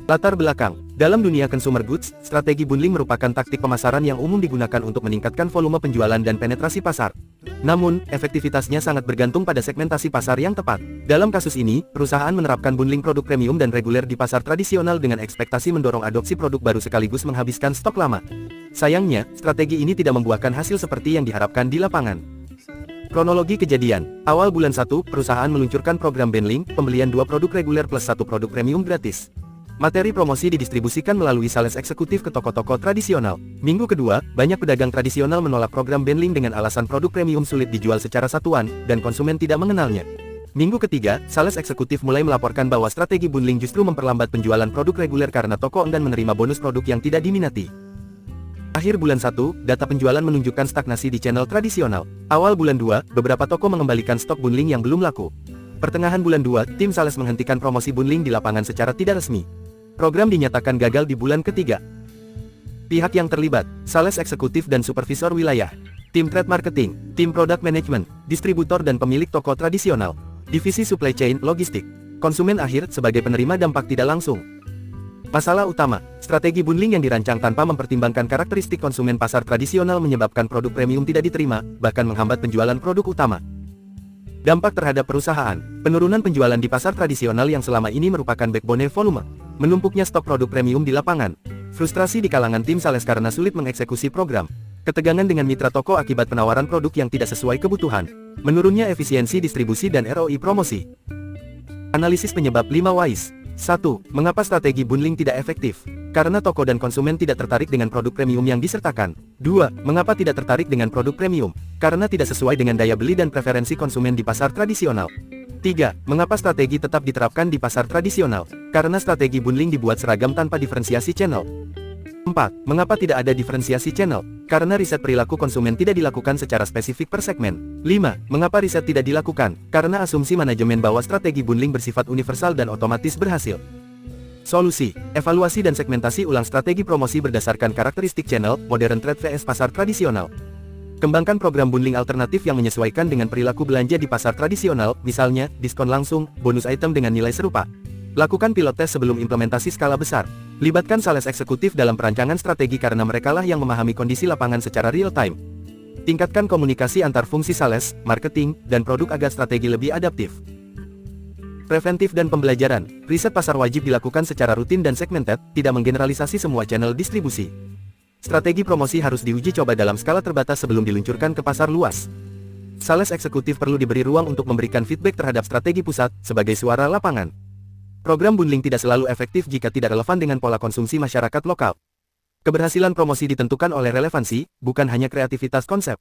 Latar belakang. Dalam dunia consumer goods, strategi bundling merupakan taktik pemasaran yang umum digunakan untuk meningkatkan volume penjualan dan penetrasi pasar. Namun, efektivitasnya sangat bergantung pada segmentasi pasar yang tepat. Dalam kasus ini, perusahaan menerapkan bundling produk premium dan reguler di pasar tradisional dengan ekspektasi mendorong adopsi produk baru sekaligus menghabiskan stok lama. Sayangnya, strategi ini tidak membuahkan hasil seperti yang diharapkan di lapangan. Kronologi kejadian. Awal bulan 1, perusahaan meluncurkan program bundling, pembelian 2 produk reguler plus 1 produk premium gratis. Materi promosi didistribusikan melalui sales eksekutif ke toko-toko tradisional. Minggu kedua, banyak pedagang tradisional menolak program bundling dengan alasan produk premium sulit dijual secara satuan, dan konsumen tidak mengenalnya. Minggu ketiga, sales eksekutif mulai melaporkan bahwa strategi bundling justru memperlambat penjualan produk reguler karena toko enggan menerima bonus produk yang tidak diminati. Akhir bulan 1, data penjualan menunjukkan stagnasi di channel tradisional. Awal bulan 2, beberapa toko mengembalikan stok bundling yang belum laku. Pertengahan bulan 2, tim sales menghentikan promosi bundling di lapangan secara tidak resmi. Program dinyatakan gagal di bulan ketiga. Pihak yang terlibat, sales eksekutif dan supervisor wilayah, tim trade marketing, tim product management, distributor dan pemilik toko tradisional, divisi supply chain, logistik, konsumen akhir sebagai penerima dampak tidak langsung. Masalah utama, strategi bundling yang dirancang tanpa mempertimbangkan karakteristik konsumen pasar tradisional menyebabkan produk premium tidak diterima, bahkan menghambat penjualan produk utama. Dampak terhadap perusahaan, penurunan penjualan di pasar tradisional yang selama ini merupakan backbone volume, menumpuknya stok produk premium di lapangan, frustrasi di kalangan tim sales karena sulit mengeksekusi program, ketegangan dengan mitra toko akibat penawaran produk yang tidak sesuai kebutuhan, menurunnya efisiensi distribusi dan ROI promosi. Analisis penyebab 5 Whys. 1. Mengapa strategi bundling tidak efektif? Karena toko dan konsumen tidak tertarik dengan produk premium yang disertakan. 2. Mengapa tidak tertarik dengan produk premium? Karena tidak sesuai dengan daya beli dan preferensi konsumen di pasar tradisional. 3. Mengapa strategi tetap diterapkan di pasar tradisional? Karena strategi bundling dibuat seragam tanpa diferensiasi channel. 4. Mengapa tidak ada diferensiasi channel? Karena riset perilaku konsumen tidak dilakukan secara spesifik per segmen. 5. Mengapa riset tidak dilakukan? Karena asumsi manajemen bahwa strategi bundling bersifat universal dan otomatis berhasil. Solusi, evaluasi dan segmentasi ulang strategi promosi berdasarkan karakteristik channel, modern trade vs pasar tradisional. Kembangkan program bundling alternatif yang menyesuaikan dengan perilaku belanja di pasar tradisional, misalnya, diskon langsung, bonus item dengan nilai serupa. Lakukan pilot test sebelum implementasi skala besar. Libatkan sales eksekutif dalam perancangan strategi karena merekalah yang memahami kondisi lapangan secara real-time. Tingkatkan komunikasi antar fungsi sales, marketing, dan produk agar strategi lebih adaptif. Preventif dan pembelajaran. Riset pasar wajib dilakukan secara rutin dan segmented, tidak menggeneralisasi semua channel distribusi. Strategi promosi harus diuji coba dalam skala terbatas sebelum diluncurkan ke pasar luas. Sales eksekutif perlu diberi ruang untuk memberikan feedback terhadap strategi pusat, sebagai suara lapangan. Program bundling tidak selalu efektif jika tidak relevan dengan pola konsumsi masyarakat lokal. Keberhasilan promosi ditentukan oleh relevansi, bukan hanya kreativitas konsep.